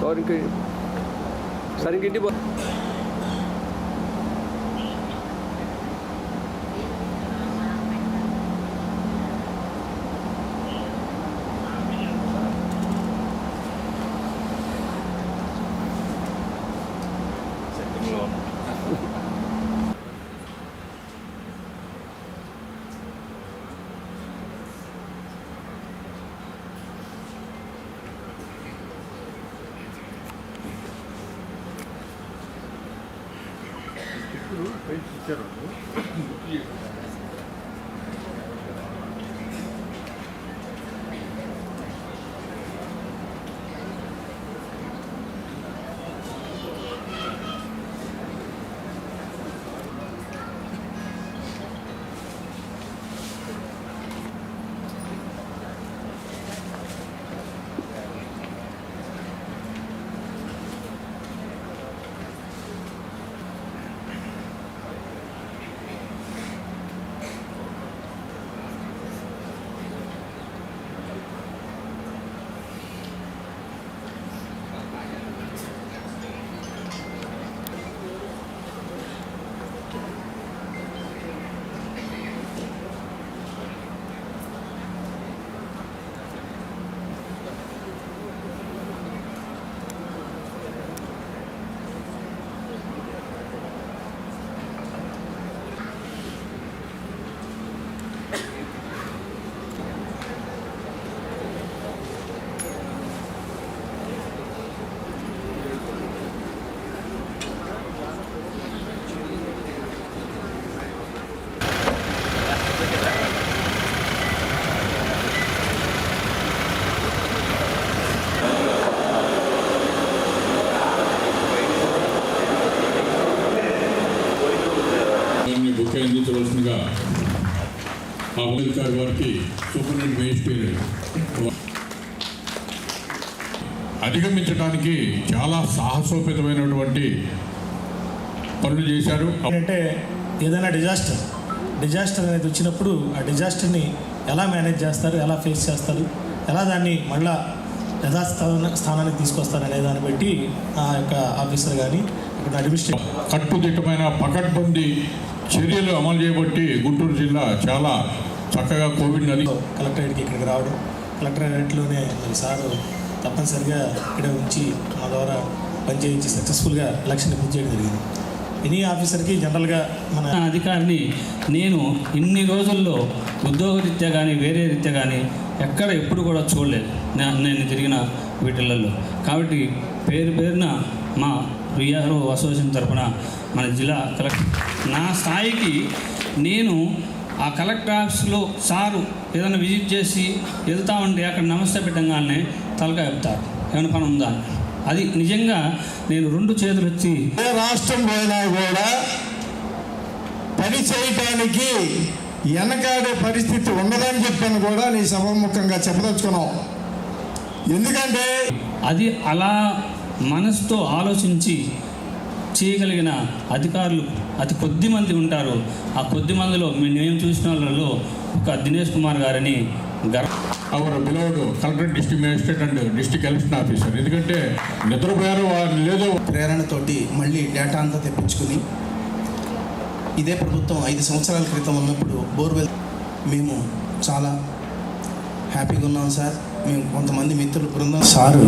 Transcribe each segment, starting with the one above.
और इनके सर इनकी इंटी అందించవలసిందిగా ఆ అధికారి వారికి సూపరింటెండెంట్ మేజిస్ట్రేట్ అధిగమించడానికి చాలా సాహసోపేతమైనటువంటి పనులు చేశారు. అంటే ఏదైనా డిజాస్టర్ అనేది వచ్చినప్పుడు ఆ డిజాస్టర్ని ఎలా మేనేజ్ చేస్తారు, ఎలా ఫేస్ చేస్తారు, ఎలా దాన్ని మళ్ళా స్థానానికి తీసుకొస్తారు అనే దాన్ని బట్టి ఆ యొక్క ఆఫీసర్ కానీ ఇక్కడ అడ్మినిస్ట్రేషన్ కట్టుదిట్టమైన పకడ్బందీ చర్యలు అమలు చేయబట్టి గుంటూరు జిల్లా చాలా చక్కగా కోవిడ్ నది కలెక్టరేట్కి ఇక్కడికి రావడం, కలెక్టరేట్లోనే మరి సారు తప్పనిసరిగా ఇక్కడే ఉంచి మా ద్వారా పనిచేయించి సక్సెస్ఫుల్గా ఎలక్షన్ పూర్తి చేయడం జరిగింది. ఎనీ ఆఫీసర్కి జనరల్గా మన అధికారిని నేను ఇన్ని రోజుల్లో ఉద్యోగరీత్యా కానీ వేరే రీత్యా కానీ ఎక్కడ ఎప్పుడు కూడా చూడలేదు నేను తిరిగిన వీటిలలో. కాబట్టి పేరున మా విఆర్ఓ అసోసియేషన్ తరఫున మన జిల్లా కలెక్టర్ నా స్థాయికి నేను ఆ కలెక్టర్ ఆఫీస్లో సారు ఏదైనా విజిట్ చేసి వెళ్తామంటే అక్కడ నమస్తే పెట్టంగానే తలకాయ చెప్తారు ఏమైనా పని ఉందా. అది నిజంగా నేను 2 చేతులు వచ్చి రాష్ట్రం పోయినా కూడా పని చేయటానికి వెనకాడే పరిస్థితి ఉండదని చెప్పని కూడా నీ సభాముఖంగా చెప్పదలుచుకున్నాం. ఎందుకంటే అది అలా మనసుతో ఆలోచించి చేయగలిగిన అధికారులు అతి కొద్ది మంది ఉంటారు. ఆ కొద్ది మందిలో మేము చూసిన వాళ్ళలో ఒక దినేష్ కుమార్ గారని hour beloved collector district magistrate and district election officer. ఎందుకంటే నిద్రపోయారు వారు లేదో ప్రేరణతోటి మళ్ళీ డేటా అంతా తెప్పించుకుని ఇదే ప్రభుత్వం 5 సంవత్సరాల క్రితం ఉన్నప్పుడు బోర్వెల్ మేము చాలా హ్యాపీగా ఉన్నాం సార్. మేము కొంతమంది మిత్రుల బృందం సారు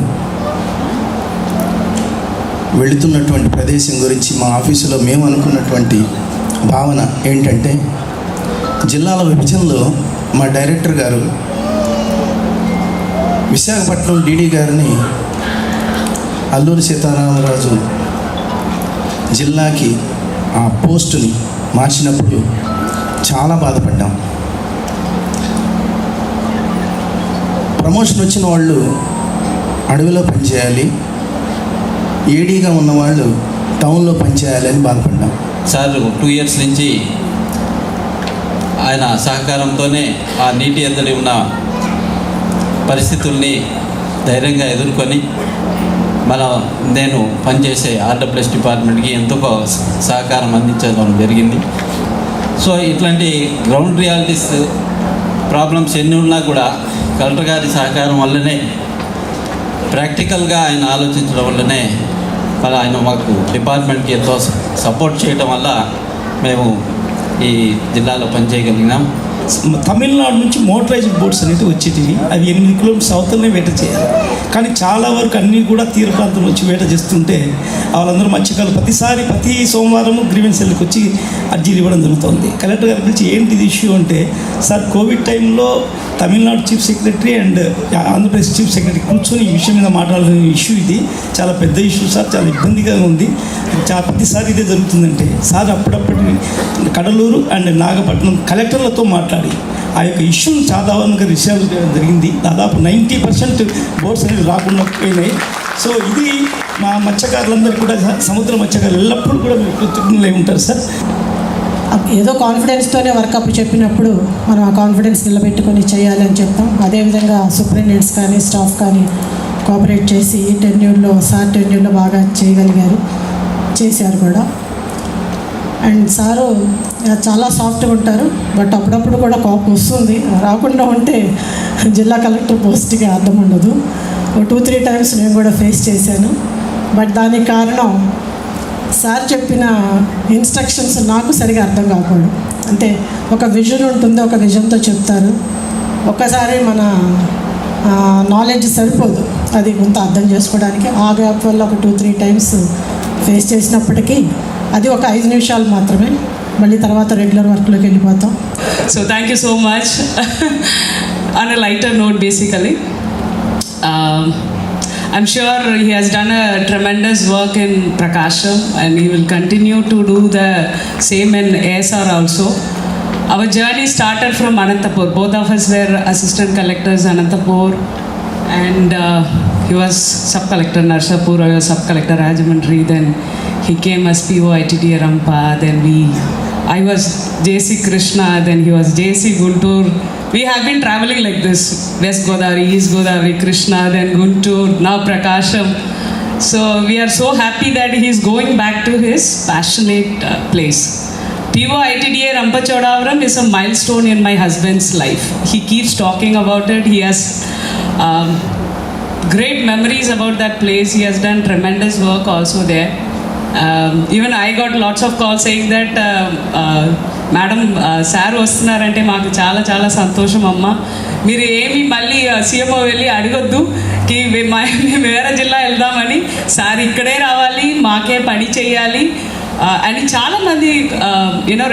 వెళుతున్నటువంటి ప్రదేశం గురించి మా ఆఫీసులో మేము అనుకున్నటువంటి భావన ఏంటంటే జిల్లాల విభజనలో మా డైరెక్టర్ గారు విశాఖపట్నం డీడీ గారిని అల్లూరి సీతారామరాజు జిల్లాకి ఆ పోస్టుని మార్చినప్పుడు చాలా బాధపడ్డాం. ప్రమోషన్ వచ్చిన వాళ్ళు అడవిలో పనిచేయాలి, ఏడీగా ఉన్నవాళ్ళు టౌన్లో పనిచేయాలని బాధపడ్డాం. సార్ 2 ఇయర్స్ నుంచి ఆయన సహకారంతోనే ఆ నీటి ఎద్దడి ఉన్న పరిస్థితుల్ని ధైర్యంగా ఎదుర్కొని నేను పనిచేసే ఆర్డబ్ల్యూఎస్ డిపార్ట్మెంట్కి ఎంతో సహకారం అందించడం జరిగింది. సో ఇట్లాంటి గ్రౌండ్ రియాలిటీస్ ప్రాబ్లమ్స్ ఎన్ని ఉన్నా కూడా కలెక్టర్ గారి సహకారం వల్లనే ప్రాక్టికల్గా ఆయన ఆలోచించడం వల్లనే మరి ఆయన మాకు డిపార్ట్మెంట్కి ఎంతో సపోర్ట్ చేయడం వల్ల మేము ఈ జిల్లాలో పనిచేయగలిగినాం. తమిళనాడు నుంచి మోటరైజ్డ్ బోట్స్ అనేవి వచ్చేటివి. అవి 8 కిలోమీటర్స్ అవతలనే వేట చేయాలి. కానీ చాలా వరకు అన్నీ కూడా తీర ప్రాంతం వచ్చి వేట చేస్తుంటే వాళ్ళందరూ మత్స్యకారులు ప్రతి సోమవారం గ్రీవెన్స్ సెల్కి వచ్చి అర్జీలు ఇవ్వడం జరుగుతుంది. కలెక్టర్ గారి గురించి ఏంటిది ఇష్యూ అంటే, సార్ కోవిడ్ టైంలో Tamil Nadu chief secretary and Andhra Pradesh chief secretary కూర్చొని ఈ విషయం మీద మాట్లాడాల్సిన ఇష్యూ ఇది. చాలా పెద్ద ఇష్యూ సార్, చాలా ఇబ్బందిగా ఉంది. ప్రతిసారి ఇదే జరుగుతుందంటే సార్ అప్పుడప్పటి కడలూరు అండ్ నాగపట్నం కలెక్టర్లతో మాట్లాడి ఆ యొక్క ఇష్యూని సాధారణంగా రిసాల్వ్ చేయడం జరిగింది. దాదాపు 90% బోట్స్ అనేవి రాకుండా పోయినాయి. సో ఇది మా మత్స్యకారులందరూ కూడా, సముద్ర మత్స్యకారులు ఎల్లప్పుడూ కూడా మీరు కృతజ్ఞులై ఉంటారు సార్. ఏదో కాన్ఫిడెన్స్తోనే వర్కప్ చెప్పినప్పుడు మనం ఆ కాన్ఫిడెన్స్ నిలబెట్టుకొని చేయాలి అని చెప్తాం. అదేవిధంగా సూపరింటెండెంట్స్ కానీ స్టాఫ్ కానీ కోఆపరేట్ చేసి సార్ టెన్యూర్లో బాగా చేయగలిగారు, చేశారు కూడా. అండ్ సారు చాలా సాఫ్ట్గా ఉంటారు, బట్ అప్పుడప్పుడు కూడా కోపం వస్తుంది. రాకుండా ఉంటే జిల్లా కలెక్టర్ పోస్ట్కి అర్థం ఉండదు. 2-3 టైమ్స్ నేను కూడా ఫేస్ చేశాను. బట్ దానికి కారణం సార్ చెప్పిన ఇన్స్ట్రక్షన్స్ నాకు సరిగా అర్థం కాకపోవడం. అంటే ఒక విజన్ ఉంటుంది, ఒక విజన్తో చెప్తారు. ఒక్కసారి మన నాలెడ్జ్ సరిపోదు అది కొంత అర్థం చేసుకోవడానికి. ఆ గ్యాప్ వల్ల ఒక 2-3 టైమ్స్ ఫేస్ చేసినప్పటికీ అది ఒక 5 నిమిషాలు మాత్రమే. మళ్ళీ తర్వాత రెగ్యులర్ వర్క్లోకి వెళ్ళిపోతాం. So thank you so much. On a lighter note, basically, I'm sure he has done a tremendous work in Prakasham and he will continue to do the same in ASR also. Our journey started from Anantapur. Both of us were assistant collectors Anantapur, and he was sub-collector Narsapur, I was sub-collector Rajamundry. Then he came as PO ITDA Rampa. Then I was JC Krishna, then he was JC Guntur. We have been traveling like this: West Godavari, East Godavari, Krishna, then Guntur, now Prakasham. So we are so happy that he is going back to his passionate place. PO ITDA Rampachodavaram is a milestone in my husband's life. He keeps talking about it. He has great memories about that place. He has done tremendous work also there. Even I got lots of calls saying that madam sir వస్తున్నారంటే మాకు చాలా చాలా సంతోషం అమ్మ. మీరు ఏమి మళ్ళీ CMO వెళ్ళి అడగొద్దు కి మేము వేరే జిల్లా వెళ్దామని, సార్ ఇక్కడే రావాలి, మాకే పని చేయాలి అని చాలామంది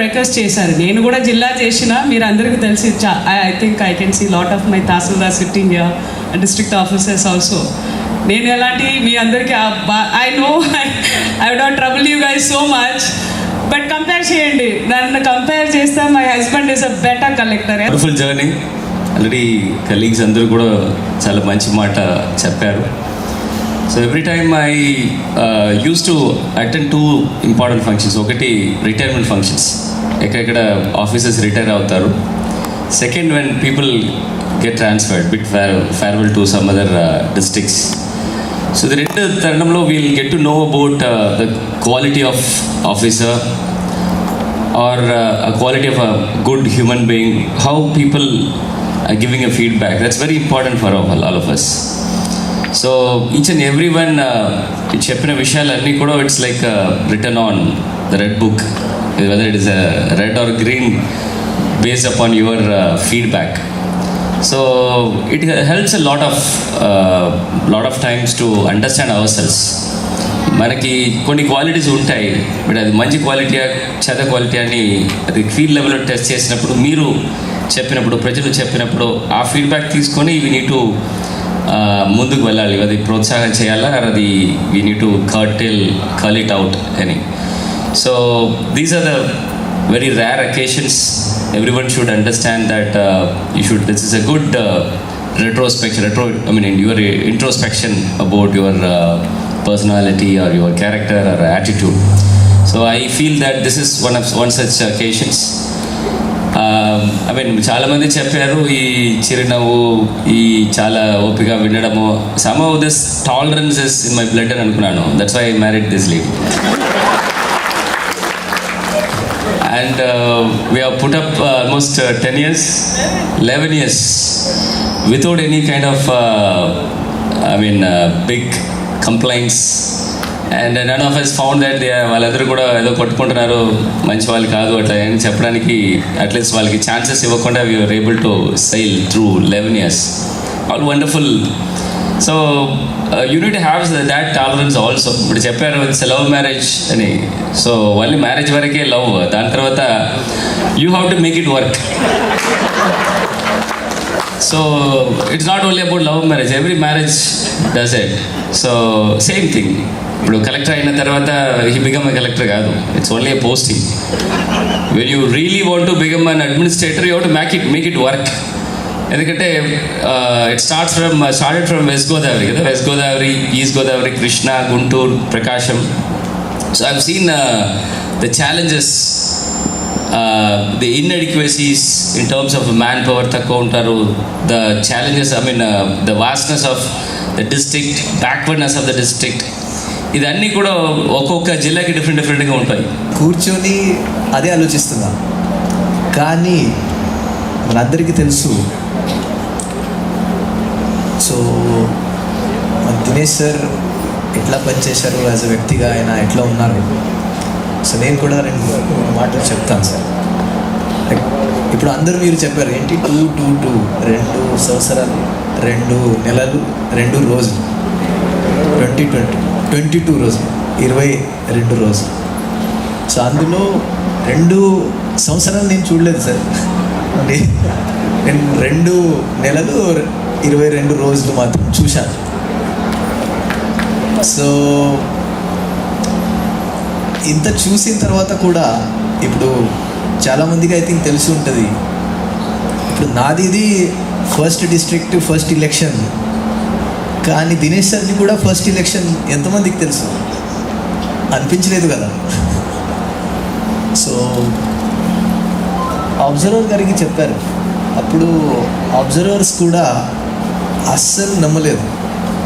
రిక్వెస్ట్ చేశారు. నేను కూడా జిల్లా చేసిన, మీరు అందరికీ తెలిసి I think I can see lot of my tahsildar sitting here, district officers also. నేను ఎలాంటి మీ అందరికీ I know I would not trouble you guys so much, but compare చేయండి, నన్ను కంపేర్ చేస్తే my husband is a better collector. Wonderful journey. Already colleagues అందరూ కూడా చాలా మంచి మాట చెప్పారు. So every time I use to attend 2 important functions. ఒకటి రిటైర్మెంట్ ఫంక్షన్స్, ఎక్కడెక్కడ ఆఫీసర్స్ రిటైర్ అవుతారు. Second, when people get transferred bit farewell to some other districts. So ఇది 2 తరుణంలో we'll get to know about the quality of officer or a quality of a good human being, how people are giving a feedback. That's very important for all of us. So each and every one cheppina vishayalanni kuda it's like written on the red book, whether it is a red or green, based upon your feedback. So it helps a lot of times to understand ourselves. మనకి కొన్ని qualities ఉంటాయి, but అది మంచి క్వాలిటీయా చెడ్డ quality అని అది field లెవెల్లో test చేసినప్పుడు, మీరు చెప్పినప్పుడు, ప్రజలు చెప్పినప్పుడు ఆ ఫీడ్బ్యాక్ తీసుకొని వీ నీడ్ టు ముందుకు వెళ్ళాలి. అది ప్రోత్సాహం చేయాలా, అది we need to curl it out అని. So these are the very rare occasions. Everyone should understand that this is a good your introspection about your personality or your character or attitude. So I feel that this is one such occasions. చాలా మంది చెప్పారు ఈ చిరునవ్వు, ఈ చాలా ఓపిక వినడము, somehow this tolerance is in my blood అని అనుకున్నాను. That's why I married this lady. And we have put up almost 10 years, 11 years without any kind of big complaints. And none of us found that వాళ్ళందరూ కూడా ఏదో కొట్టుకుంటున్నారు, మంచి వాళ్ళు కాదు అట్లా అని చెప్పడానికి అట్లీస్ట్ వాళ్ళకి ఛాన్సెస్ ఇవ్వకుండా we were able to sail through 11 years. All wonderful. So you need to have that tolerance also. ఇప్పుడు చెప్పారు ఇట్స్ లవ్ మ్యారేజ్ అని. సో ఓన్లీ మ్యారేజ్ వరకే లవ్, దాని తర్వాత you have to make it work. So it's not only about love marriage, every marriage does it. So same thing, ఇప్పుడు collector అయిన తర్వాత he become a collector కాదు, it's only a posting. When you really want to become an administrator you have to make it work. ఎందుకంటే it started from west Godavari కదా, west Godavari, east Godavari, Krishna, Guntur, Prakasam. So I've seen the challenges, the inadequacies in terms of manpower తక్కువ ఉంటారు, the challenges, the vastness of the district, backwardness of the district. ఇదన్నీ కూడా ఒక్కొక్క జిల్లాకి డిఫరెంట్గా ఉంటాయి. కూర్చొని అదే ఆలోచిస్తున్నా. కానీ మనందరికీ తెలుసు, సో దినేష్ సార్ ఎట్లా పనిచేశారు యాజ్ అ వ్యక్తిగా, ఆయన ఎట్లా ఉన్నారు. సో నేను కూడా 2 మాటలు చెప్తాను సార్. ఇప్పుడు అందరూ మీరు చెప్పారు ఏంటి 2 సంవత్సరాలు, 2 నెలలు, 2 రోజులు, 22 రోజులు, 22 రోజులు. సో అందులో 2 సంవత్సరాలు నేను చూడలేదు సార్. నేను 2 నెలలు 22 రోజులు మాత్రం చూశాను. సో ఇంత చూసిన తర్వాత కూడా ఇప్పుడు చాలామందికి ఐ థింక్ తెలిసి ఉంటుంది, ఇప్పుడు నాది ఇది ఫస్ట్ డిస్ట్రిక్ట్, ఫస్ట్ ఎలక్షన్. కానీ దినేష్ సార్ది కూడా ఫస్ట్ ఎలక్షన్ ఎంతమందికి తెలుసు? అనిపించలేదు కదా. సో అబ్జర్వర్ గారికి చెప్పారు, అప్పుడు అబ్జర్వర్స్ కూడా అస్సలు నమ్మలేదు.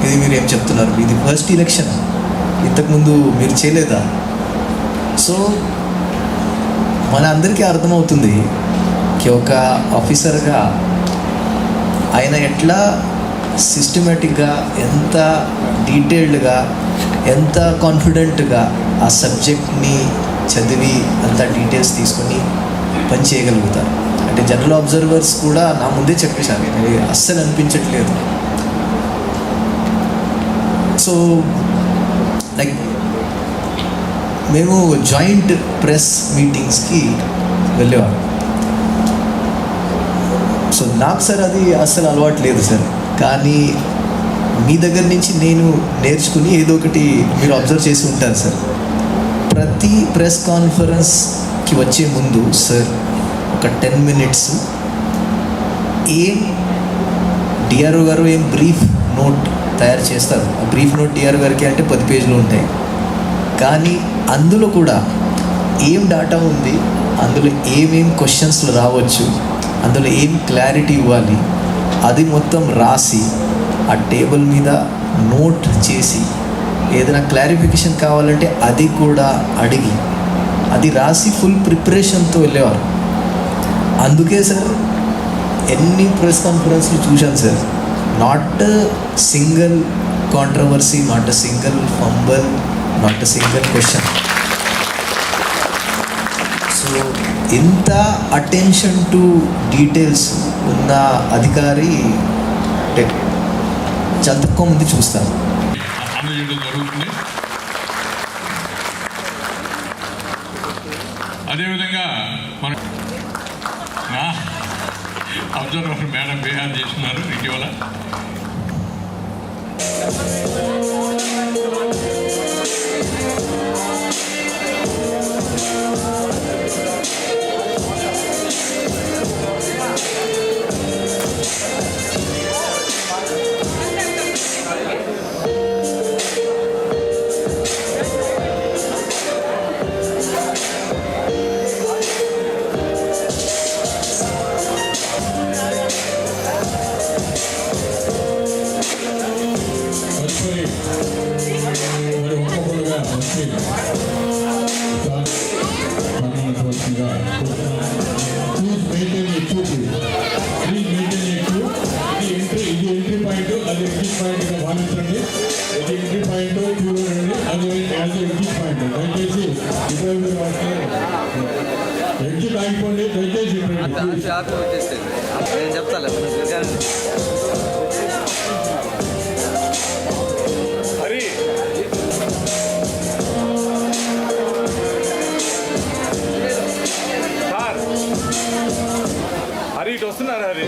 ఇది మీరు ఏం చెప్తున్నారు, ఇది ఫస్ట్ ఎలక్షన్, ఇంతకుముందు మీరు చేయలేదా? సో మన అందరికీ అర్థమవుతుంది ఒక ఆఫీసర్గా ఆయన ఎట్లా సిస్టమేటిక్గా, ఎంత డీటెయిల్డ్గా, ఎంత కాన్ఫిడెంట్గా ఆ సబ్జెక్ట్ని చదివి అంత డీటెయిల్స్ తీసుకొని పని చేయగలుగుతారు. అంటే జనరల్ అబ్జర్వర్స్ కూడా నా ముందే చెప్పేశారు, ఇది అస్సలు అనిపించట్లేదు. సో లైక్ మేము జాయింట్ ప్రెస్ మీటింగ్స్కి వెళ్ళేవాళ్ళం. సో నాకు సార్ అది అస్సలు అలవాటు లేదు సార్. కానీ మీ దగ్గర నుంచి నేను నేర్చుకుని ఏదో ఒకటి మీరు అబ్జర్వ్ చేసి ఉంటారు సార్. ప్రతి ప్రెస్ కాన్ఫరెన్స్కి వచ్చే ముందు సార్ ఒక 10 minutes ఏం డిఆర్ఓ గారు ఏం బ్రీఫ్ నోట్ తయారు చేస్తారు. ఆ బ్రీఫ్ నోట్ డిఆర్ఓ గారికి అంటే 10 పేజీలు ఉంటాయి. కానీ అందులో కూడా ఏం డేటా ఉంది, అందులో ఏమేం క్వశ్చన్స్లు రావచ్చు, అందులో ఏం క్లారిటీ ఇవ్వాలి, అది మొత్తం రాసి ఆ టేబుల్ మీద నోట్ చేసి ఏదైనా క్లారిఫికేషన్ కావాలంటే అది కూడా అడిగి అది రాసి ఫుల్ ప్రిపరేషన్తో వెళ్ళేవారు. అందుకే సార్ ఎన్ని ప్రెస్ కాన్ఫరెన్స్లు చూశాను sir, not single controversy, not single ఫంబల్, not single question. So ఇంత అటెన్షన్ టు డీటెయిల్స్ ఉన్న అధికారి చాలా తక్కువ మంది చూస్తారు. జరుగుతుంది. అదేవిధంగా మన అబ్జర్వర్ మేడం బిహేవ్ చేస్తున్నారు ఇటీవల. ఎంట్రీ పాయింట్, అది ఎగ్జిట్ పాయింట్. పాయింట్ చూడండి, అది ఎగ్జిట్ పాయింట్. దయచేసి ఇటువంటి ఎగ్జిట్ ఆగిపోండి, దయచేసి నేను చెప్తాలే హరి సార్, హరి ఇటు వస్తున్నారు. హరి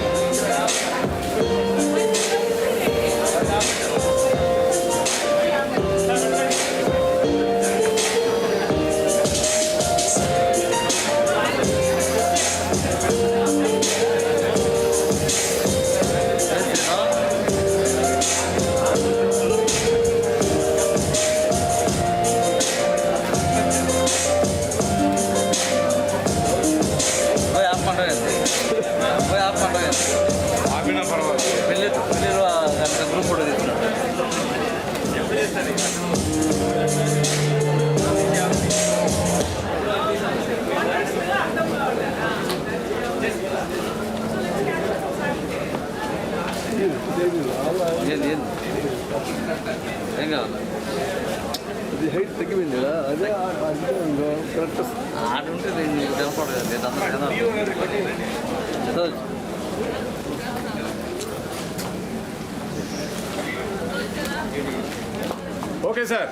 ఆపినా పర్వాలేదు. పెళ్ళిలో గ్రూప్ ఫోటో తీసుకున్నాడు. ఏం కావాలి? అది హైట్ తగ్గిపోయింది కదా, అదే కరెక్ట్ ఆడుంటే నీకు తెలపడు కదా. నేను అందరూ ఓకే సార్.